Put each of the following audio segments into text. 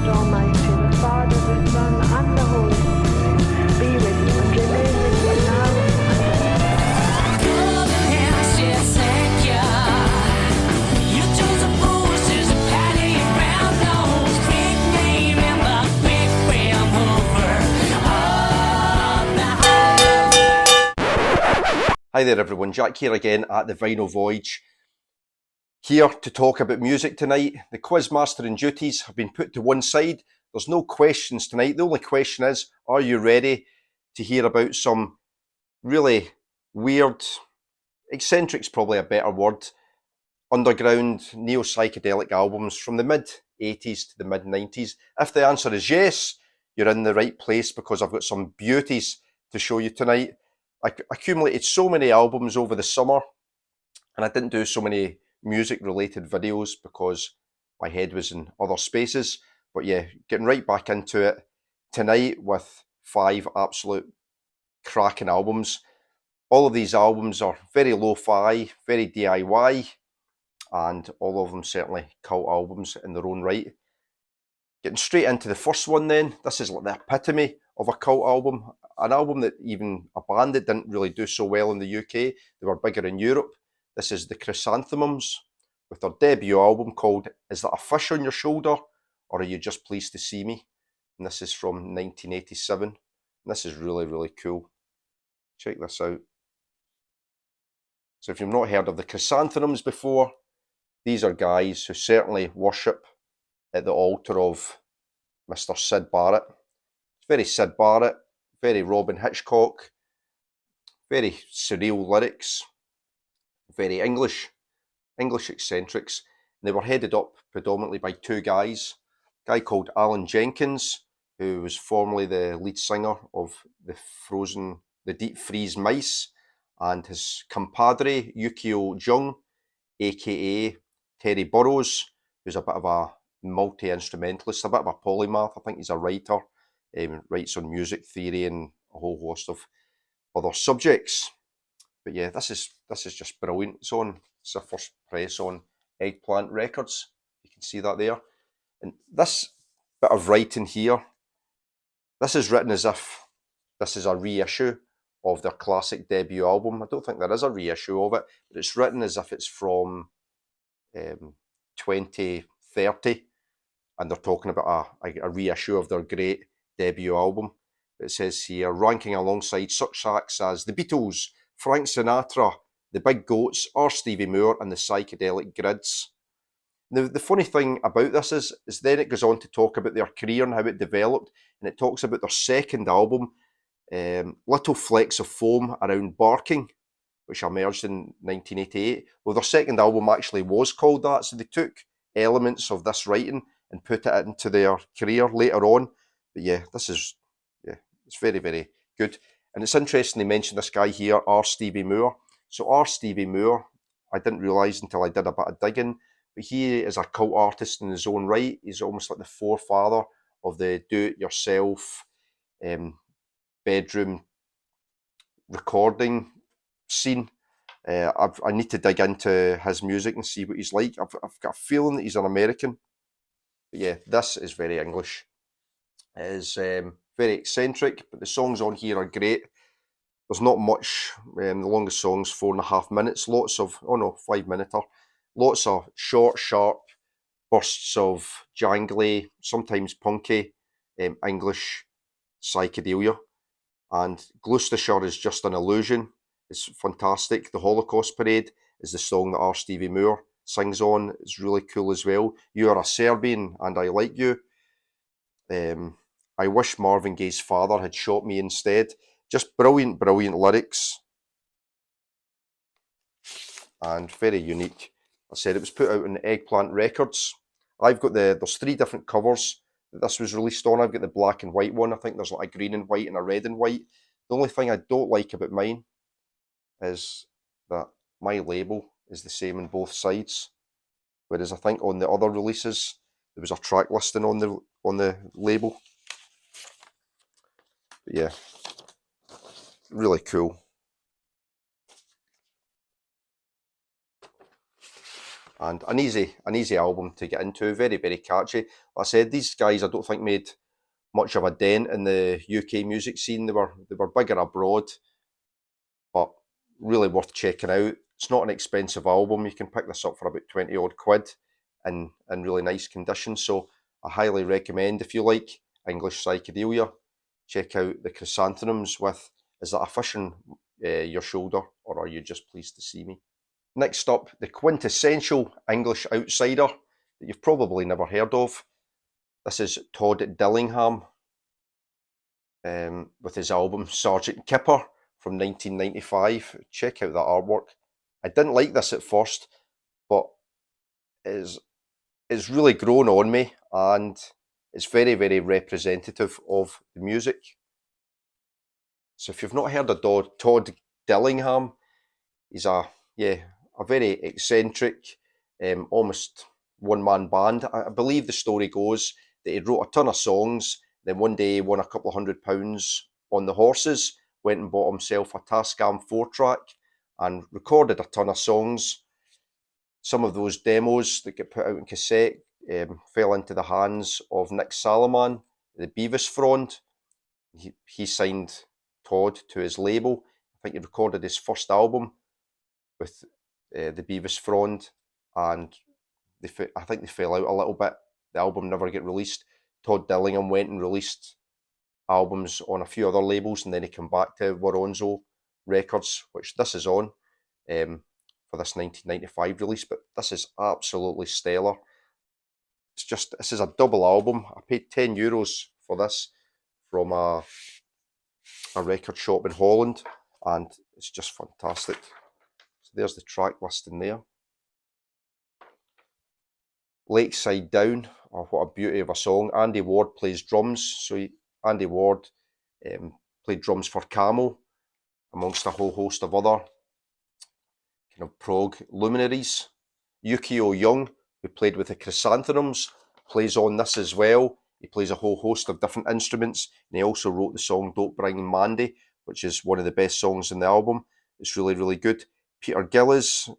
God Almighty, the Father, the Son, and the Holy Spirit, be with you and remain with you now and Hi there everyone, Jack here again at the Vinyl Voyage. Here to talk about music tonight. The quizmastering duties have been put to one side. There's no questions tonight. The only question is, are you ready to hear about some really weird, eccentric's probably a better word, underground neo-psychedelic albums from the mid-80s to the mid-90s? If the answer is yes, you're in the right place because I've got some beauties to show you tonight. I accumulated so many albums over the summer and I didn't do so many music related videos because my head was in other spaces. But yeah, getting right back into it tonight with 5 absolute cracking albums. All of these albums are very lo-fi, very DIY, and all of them certainly cult albums in their own right. Getting straight into the first one then, this is like the epitome of a cult album. An album that even a band that didn't really do so well in the UK, they were bigger in Europe. This is the Chrysanthemums with their debut album called Is That a Fish on Your Shoulder or Are You Just Pleased to See Me? And this is from 1987. And this is really, really cool. Check this out. So if you've not heard of the Chrysanthemums before, these are guys who certainly worship at the altar of Mr. Syd Barrett. It's very Syd Barrett, very Robin Hitchcock, very surreal lyrics, very English eccentrics. And they were headed up predominantly by 2 guys. A guy called Alan Jenkins, who was formerly the lead singer of the Deep Freeze Mice, and his compadre Yukio Jung, aka Terry Burrows, who's a bit of a multi-instrumentalist, a bit of a polymath. I think he's a writer, writes on music theory and a whole host of other subjects. But yeah, this is just brilliant. It's a first press on Eggplant Records. You can see that there. And this bit of writing here, this is written as if this is a reissue of their classic debut album. I don't think there is a reissue of it, but it's written as if it's from 2030, and they're talking about a reissue of their great debut album. It says here, ranking alongside such acts as the Beatles, Frank Sinatra, the Big Goats, or Stevie Moore, and the Psychedelic Grids. Now, the funny thing about this is then it goes on to talk about their career and how it developed, and it talks about their second album, Little Flecks of Foam Around Barking, which emerged in 1988. Well, their second album actually was called that, so they took elements of this writing and put it into their career later on. But yeah, it's very, very good. And it's interesting they mentioned this guy here, R. Stevie Moore. So R. Stevie Moore, I didn't realise until I did a bit of digging, but he is a cult artist in his own right. He's almost like the forefather of the do-it-yourself bedroom recording scene. I need to dig into his music and see what he's like. I've got a feeling that he's an American. But yeah, this is very English. It is very eccentric, but the songs on here are great. There's not much. The longest song's 4.5 minutes. 5 minutes. Lots of short, sharp bursts of jangly, sometimes punky, English psychedelia. And Gloucestershire is just an illusion. It's fantastic. The Holocaust Parade is the song that R. Stevie Moore sings on. It's really cool as well. You Are a Serbian and I Like You. I Wish Marvin Gaye's father had shot me instead. Just brilliant, brilliant lyrics. And very unique. I said it was put out on Eggplant Records. I've got there's 3 different covers that this was released on. I've got the black and white one. I think there's like a green and white and a red and white. The only thing I don't like about mine is that my label is the same on both sides. Whereas I think on the other releases, there was a track listing on the label. But yeah, really cool. and an easy album to get into. Very, very catchy. Like I said, these guys I don't think made much of a dent in the UK music scene. They were bigger abroad, but really worth checking out. It's not an expensive album. You can pick this up for about 20 odd quid in really nice condition. So I highly recommend, if you like English psychedelia, check out the Chrysanthemums with Is That a Fish on Your Shoulder, or Are You Just Pleased to See Me? Next up, the quintessential English outsider that you've probably never heard of. This is Todd Dillingham with his album Sergeant Kipper from 1995. Check out that artwork. I didn't like this at first, but it's really grown on me, and it's very, very representative of the music. So if you've not heard of Todd Dillingham, he's a very eccentric, almost one-man band. I believe the story goes that he wrote a ton of songs, then one day he won a couple of £100 on the horses, went and bought himself a Tascam 4-track and recorded a ton of songs. Some of those demos that get put out in cassette fell into the hands of Nick Salaman, the Beavis Frond. He signed Todd to his label. I think he recorded his first album with the Beavis Frond, and I think they fell out a little bit. The album never got released. Todd Dillingham went and released albums on a few other labels, and then he came back to Woronzow Records, which this is on, for this 1995 release. But this is absolutely stellar. This is a double album. I paid €10 for this from a record shop in Holland, and it's just fantastic. So there's the track listing there. Lakeside Down, oh, what a beauty of a song. Andy Ward plays drums. So Andy Ward played drums for Camel, amongst a whole host of other kind of prog luminaries. Yukio Young, who played with the Chrysanthemums, plays on this as well. He plays a whole host of different instruments, and he also wrote the song Don't Bring Mandy, which is one of the best songs in the album. It's really, really good. Peter Gillis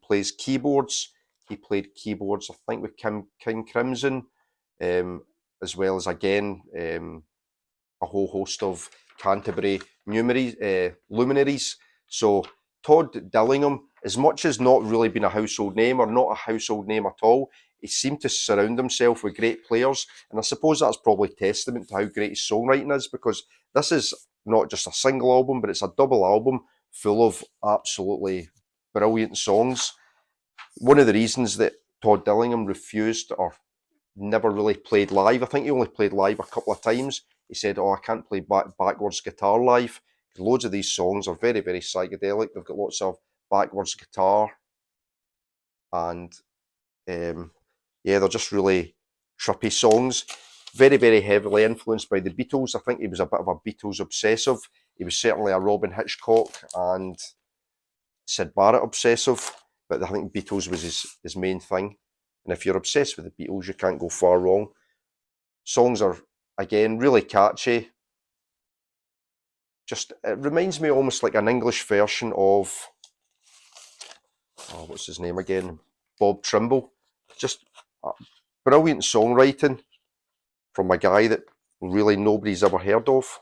plays keyboards. He played keyboards, I think, with King Crimson, as well as, again, a whole host of Canterbury luminaries. So Todd Dillingham, as much as not really been a household name, or not a household name at all, he seemed to surround himself with great players. And I suppose that's probably testament to how great his songwriting is, because this is not just a single album, but it's a double album full of absolutely brilliant songs. One of the reasons that Todd Dillingham refused or never really played live, I think he only played live a couple of times. He said, I can't play backwards guitar live. Loads of these songs are very, very psychedelic. They've got lots of backwards guitar, and they're just really trippy songs. Very, very heavily influenced by the Beatles. I think he was a bit of a Beatles obsessive. He was certainly a Robin Hitchcock and Syd Barrett obsessive, but I think Beatles was his main thing. And if you're obsessed with the Beatles, you can't go far wrong. Songs are, again, really catchy. It reminds me almost like an English version of, what's his name again? Bob Trimble. Just brilliant songwriting from a guy that really nobody's ever heard of.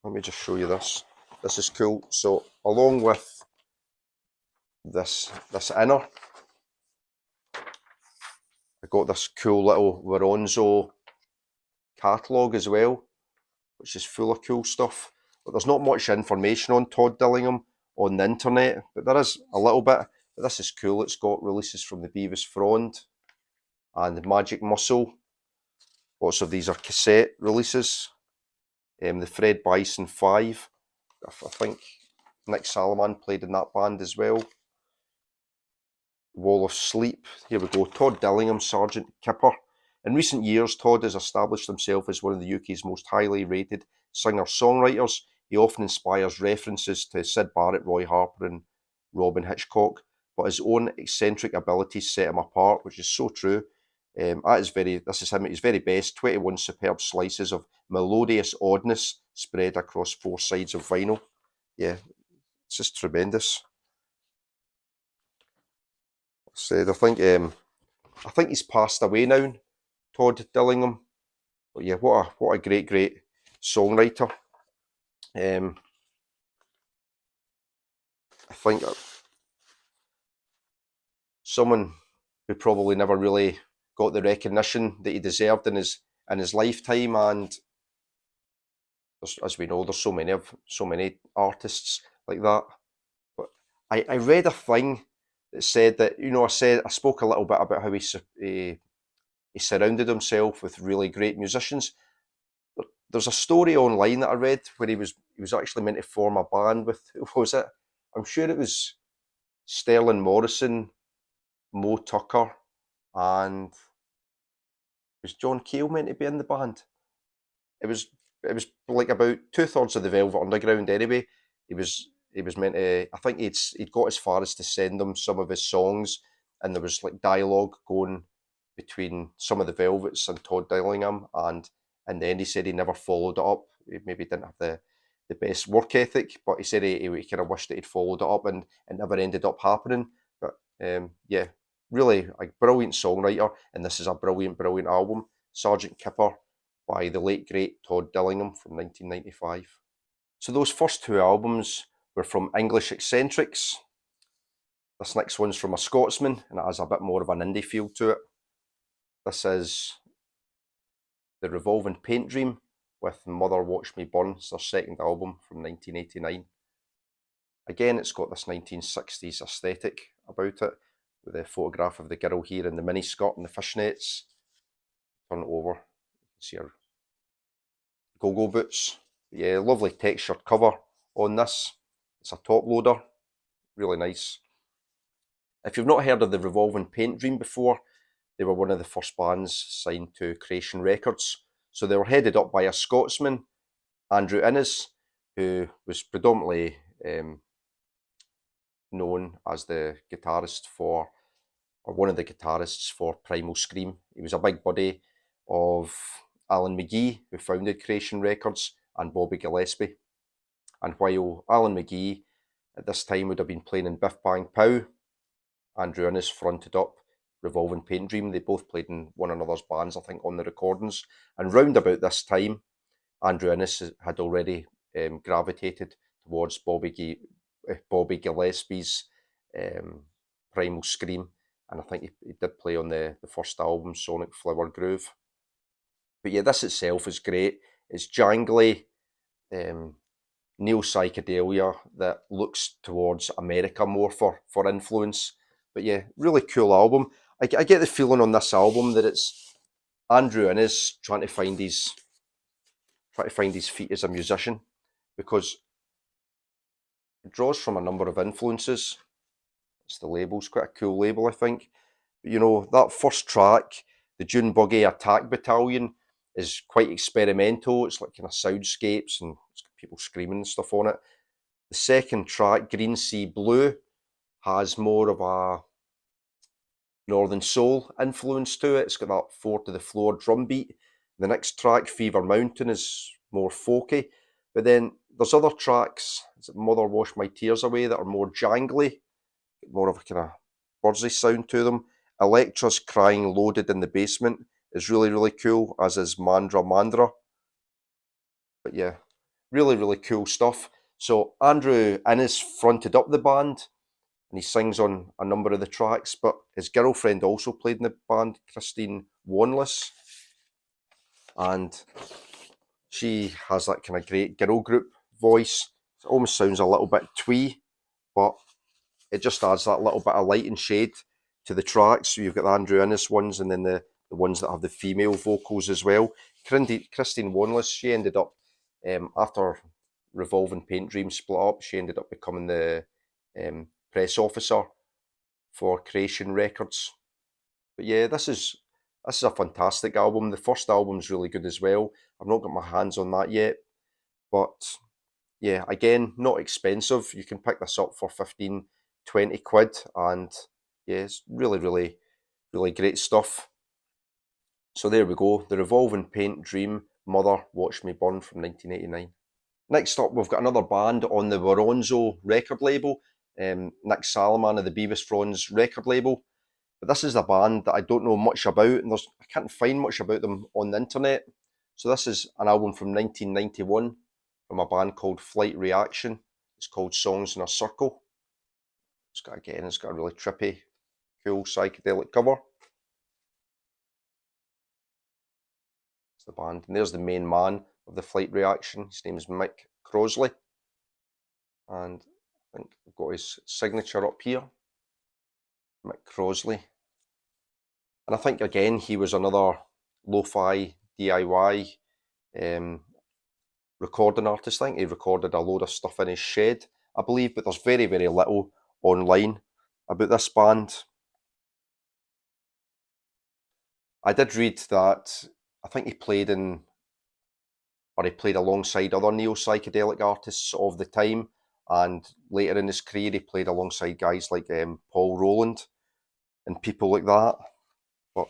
Let me just show you this. This is cool. So along with this inner, I got this cool little Woronzow catalogue as well, which is full of cool stuff. But there's not much information on Todd Dillingham on the internet, but there is a little bit. But this is cool. It's got releases from the Beavis Frond and Magic Muscle. Lots of these are cassette releases. The Fred Bison 5. I think Nick Salaman played in that band as well. Wall of Sleep. Here we go. Todd Dillingham, Sergeant Kipper. In recent years, Todd has established himself as one of the UK's most highly rated singer-songwriters. He often inspires references to Syd Barrett, Roy Harper and Robin Hitchcock, but his own eccentric abilities set him apart, which is so true. This is him at his very best. 21 superb slices of melodious oddness spread across 4 sides of vinyl. Yeah, it's just tremendous. said, I think he's passed away now, Todd Dillingham. But yeah, what a great songwriter. I think someone who probably never really got the recognition that he deserved in his lifetime. And as we know, there's so many artists like that. But I read a thing that said that, I spoke a little bit about how he surrounded himself with really great musicians. But there's a story online that I read where he was actually meant to form a band with, who was it? I'm sure it was Sterling Morrison, Mo Tucker, and was John Cale meant to be in the band? It was like about 2/3 of the Velvet Underground anyway. He was meant to. I think he'd got as far as to send them some of his songs, and there was like dialogue going between some of the Velvets and Todd Dillingham, and then he said he never followed it up. He maybe didn't have the best work ethic, but he said he kind of wished that he'd followed it up, and it never ended up happening. But yeah, really a brilliant songwriter, and this is a brilliant album, Sergeant Kipper, by the late great Todd Dillingham from 1995. So those first two albums were from English Eccentrics. This next one's from a Scotsman, and it has a bit more of an indie feel to it. This is the Revolving Paint Dream with Mother Watch Me Burn. It's their second album from 1989. Again, it's got this 1960s aesthetic about it, with a photograph of the girl here in the miniskirt and the fishnets. Turn it over, you can see her go-go boots. Yeah, lovely textured cover on this. It's a top loader, really nice. If you've not heard of the Revolving Paint Dream before, they were one of the first bands signed to Creation Records. So they were headed up by a Scotsman, Andrew Innes, who was predominantly known as the guitarist for, or one of the guitarists for Primal Scream. He was a big buddy of Alan McGee, who founded Creation Records, and Bobby Gillespie. And while Alan McGee at this time would have been playing in Biff Bang Pow, Andrew Innes fronted up Revolving Paint Dream. They both played in one another's bands, I think, on the recordings. And round about this time, Andrew Innes had already gravitated towards Bobby Gillespie's Primal Scream. And I think he did play on the first album, Sonic Flower Groove. But yeah, this itself is great. It's jangly, neo-psychedelia that looks towards America more for influence. But yeah, really cool album. I get the feeling on this album that it's Andrew Innes trying to find his feet as a musician, because it draws from a number of influences. It's the label's quite a cool label, I think. But that first track, the Dune Buggy Attack Battalion, is quite experimental. It's like kind of soundscapes and it's got people screaming and stuff on it. The second track, Green Sea Blue, has more of a Northern Soul influence to it. It's got that 4-to-the-floor drum beat. The next track, Fever Mountain, is more folky. But then there's other tracks, Mother Wash My Tears Away, that are more jangly, more of a kind of Birdsey sound to them. Electra's Crying Loaded in the Basement is really cool, as is Mandra Mandra. But yeah, really cool stuff. So Andrew Innes fronted up the band, and he sings on a number of the tracks, but his girlfriend also played in the band, Christine Wanless, and she has that kind of great girl group voice. It almost sounds a little bit twee, but it just adds that little bit of light and shade to the tracks. So you've got the Andrew Innes ones, and then the ones that have the female vocals as well. Christine Wanless, she ended up, after Revolving Paint Dream split up, she ended up becoming the press officer for Creation Records. But yeah, this is a fantastic album. The first album's really good as well. I've not got my hands on that yet, but yeah, again, not expensive. You can pick this up for 15, 20 quid, and yeah, it's really great stuff. So there we go, the Revolving Paint Dream, Mother Watch Me Burn from 1989. Next up, we've got another band on the Woronzow record label, Nick Salaman of the Beavis Fronds record label. But this is a band that I don't know much about, and I can't find much about them on the internet. So this is an album from 1991 from a band called Flight Reaction. It's called Songs in a Circle. It's got a really trippy, cool psychedelic cover. It's the band, and there's the main man of the Flight Reaction. His name is Mick Crosley, and I think I've got his signature up here, Mick Crosley. And I think again he was another lo-fi DIY recording artist. I think he recorded a load of stuff in his shed, I believe, but there's very, very little online about this band. I did read that I think he played alongside other neo-psychedelic artists of the time, and later in his career he played alongside guys like Paul Rowland and people like that. But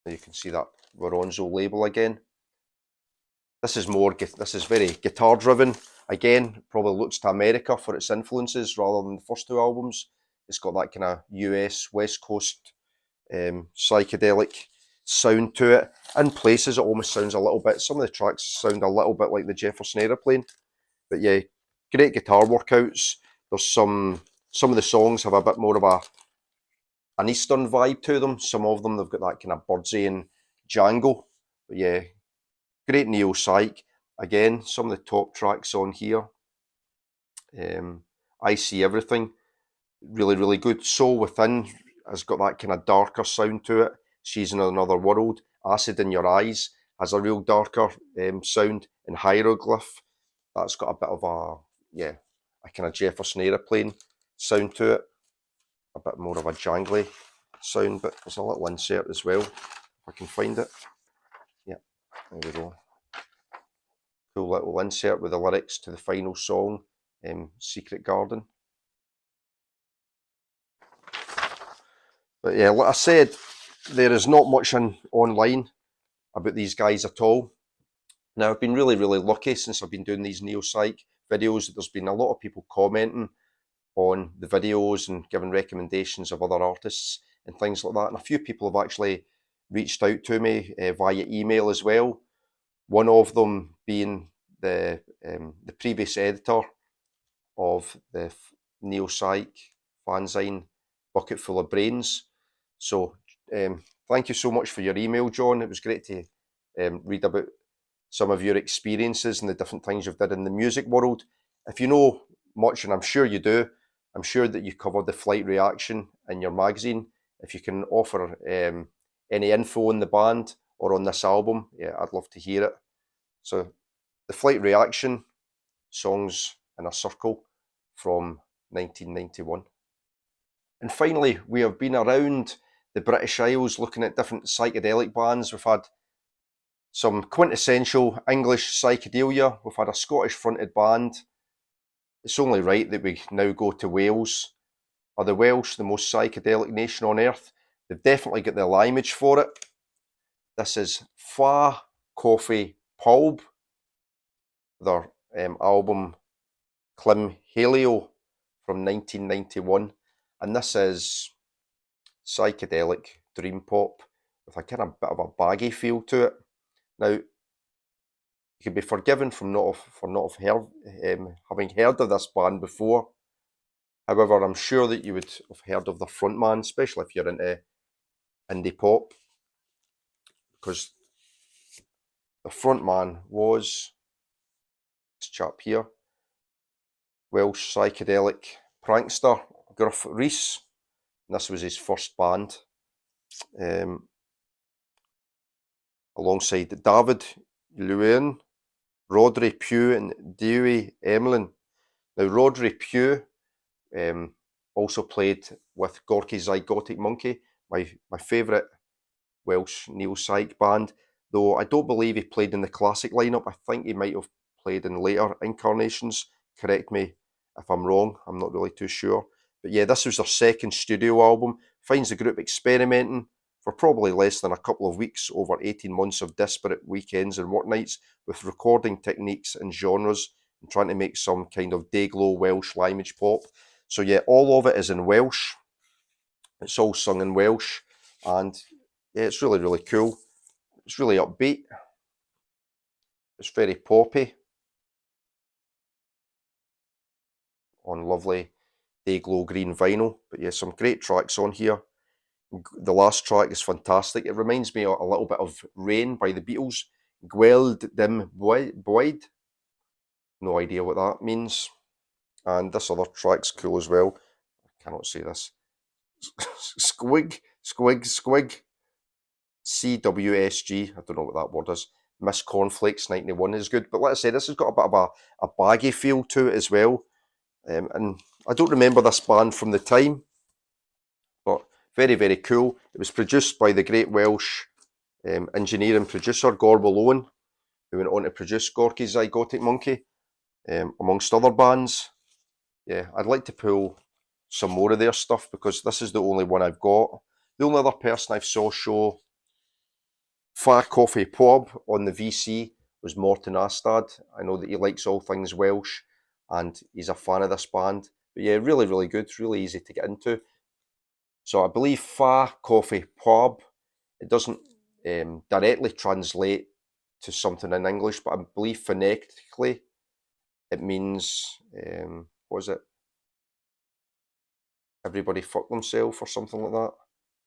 you can see that Veronzo label again. This is very guitar driven. Again, probably looks to America for its influences rather than the first two albums. It's got that kind of US West Coast psychedelic sound to it. In places it almost sounds a little bit, some of the tracks sound a little bit like the Jefferson Airplane. But yeah, great guitar workouts. There's some of the songs have a bit more of an Eastern vibe to them. Some of them, they've got that kind of Birdsian jangle. But yeah, great neo-psych. Again, some of the top tracks on here. I See Everything, really, really good. Soul Within has got that kind of darker sound to it. She's in Another World. Acid in Your Eyes has a real darker sound. And Hieroglyph, that's got a bit of a kind of Jefferson Airplane sound to it. A bit more of a jangly sound, but there's a little insert as well, if I can find it. Yeah, there we go. Cool little insert with the lyrics to the final song, Secret Garden. But yeah, like I said, there is not much online about these guys at all. Now, I've been really, really lucky since I've been doing these neo-psych videos. There's been a lot of people commenting on the videos and giving recommendations of other artists and things like that. And a few people have actually reached out to me via email as well. One of them being the previous editor of the neo-psych fanzine Bucket Full of Brains. So thank you so much for your email, John. It was great to read about some of your experiences and the different things you've did in the music world. If you know much, and I'm sure you do, I'm sure that you covered the Flight Reaction in your magazine. If you can offer any info on the band or on this album, yeah, I'd love to hear it. So the Flight Reaction, Songs in a Circle from 1991. And finally, we have been around the British Isles looking at different psychedelic bands. We've had some quintessential English psychedelia. We've had a Scottish fronted band. It's only right that we now go to Wales. Are the Welsh the most psychedelic nation on earth? They've definitely got the limeage for it. This is Fa Coffee Pulb, their album Clim Halio from 1991. And this is psychedelic dream pop with a kind of bit of a baggy feel to it. Now, you can be forgiven for not having heard of this band before. However, I'm sure that you would have heard of the frontman, especially if you're into indie pop, because the frontman was this chap here, Welsh psychedelic prankster Gruff Rhys. And this was his first band, alongside David Llewellyn, Rodri Pugh and Dewey Emlyn. Now, Rodri Pugh also played with Gorky Zygotic Monkey, my favourite Welsh neo-psych band, though I don't believe he played in the classic lineup. I think he might have played in later incarnations. Correct me if I'm wrong, I'm not really too sure. But yeah, this was their second studio album. Finds the group experimenting for probably less than a couple of weeks over 18 months of disparate weekends and work nights with recording techniques and genres and trying to make some kind of day-glow Welsh limeage pop. So yeah, all of it is in Welsh. It's all sung in Welsh, and yeah, it's really, really cool. It's really upbeat. It's very poppy on lovely day glow green vinyl. But yeah, some great tracks on here. The last track is fantastic. It reminds me a little bit of Rain by the Beatles. Gweld dim boed. No idea what that means. And this other track's cool as well. I cannot say this. Squig. CWSG. I don't know what that word is. Miss Cornflakes 91 is good. But like I said, this has got a bit of a baggy feel to it as well. And I don't remember this band from the time, but very, very cool. It was produced by the great Welsh engineer and producer Gorbel Owen, who went on to produce Gorky's Zygotic Monkey, amongst other bands. Yeah, I'd like to pull some more of their stuff because this is the only one I've got. The only other person I've saw show Fa Coffee Pub on the VC was Morten Astad. I know that he likes all things Welsh and he's a fan of this band. But yeah, really, really good, really easy to get into. So I believe Fa Coffee Pub, it doesn't directly translate to something in English, but I believe phonetically it means, what is it? Everybody fuck themselves or something like that.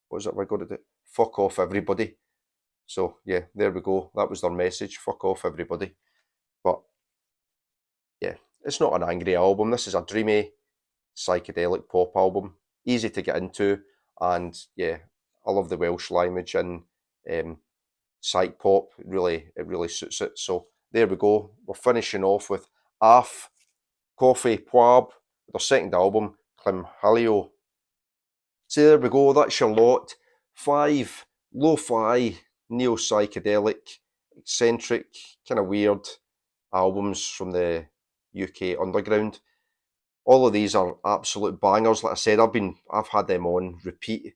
What is it? Have I got it? Fuck off everybody. So yeah, there we go. That was their message. Fuck off everybody. But yeah, it's not an angry album. This is a dreamy psychedelic pop album. Easy to get into. And yeah, I love the Welsh language and psych pop. It really suits it. So there we go. We're finishing off with Af Coffee Pwab, their second album, Clymhalio. So there we go. That's your lot. 5 lo-fi, neo-psychedelic, eccentric, kind of weird albums from the UK underground. All of these are absolute bangers. Like I said, I've had them on repeat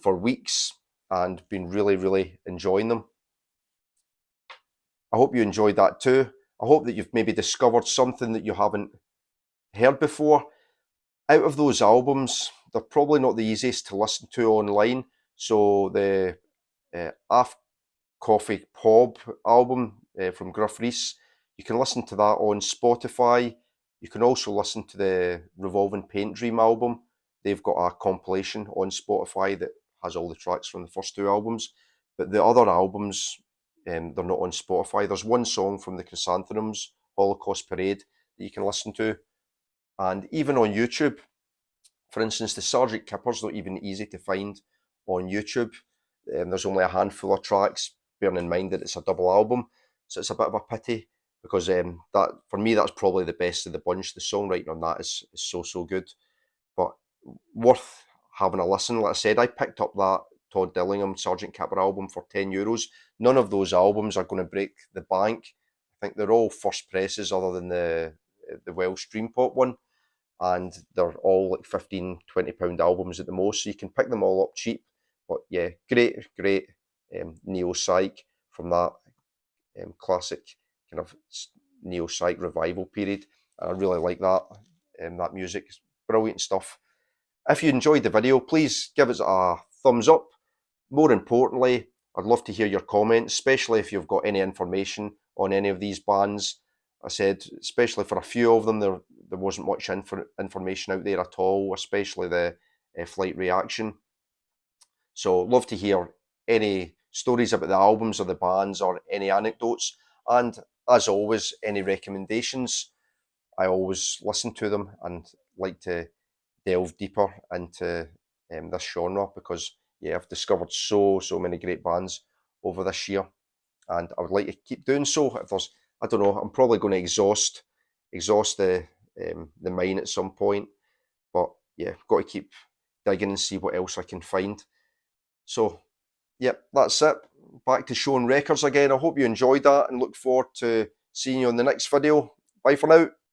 for weeks and been really, really enjoying them. I hope you enjoyed that too. I hope that you've maybe discovered something that you haven't heard before. Out of those albums, they're probably not the easiest to listen to online. So the Af Coffee Pub album from Gruff Rhys, you can listen to that on Spotify. You can also listen to the Revolving Paint Dream album. They've got a compilation on Spotify that has all the tracks from the first 2 albums. But the other albums, they're not on Spotify. There's one song from the Chrysanthemums, Holocaust Parade, that you can listen to. And even on YouTube, for instance, the Sgt. Kipper's not even easy to find on YouTube. There's only a handful of tracks, bearing in mind that it's a double album. So it's a bit of a pity because that for me, that's probably the best of the bunch. The songwriting on that is so good. But worth having a listen. Like I said, I picked up that Todd Dillingham Sgt. Kipper album for €10. None of those albums are going to break the bank. I think they're all first presses other than the Welsh Dream Pop one. And they're all like £15-20 albums at the most, so you can pick them all up cheap. But yeah, great neo-psych from that classic kind of neo-psych revival period. And I really like that. That music is brilliant stuff. If you enjoyed the video, please give us a thumbs up. More importantly, I'd love to hear your comments, especially if you've got any information on any of these bands. I said, especially for a few of them, there wasn't much information out there at all, especially the Flight Reaction. So love to hear any stories about the albums or the bands or any anecdotes. And as always, any recommendations. I always listen to them and like to delve deeper into this genre because yeah, I've discovered so many great bands over this year, and I would like to keep doing so. If there's, I don't know, I'm probably going to exhaust the mine at some point, but yeah, I've got to keep digging and see what else I can find. So, yep, that's it. Back to showing records again. I hope you enjoyed that and look forward to seeing you on the next video. Bye for now.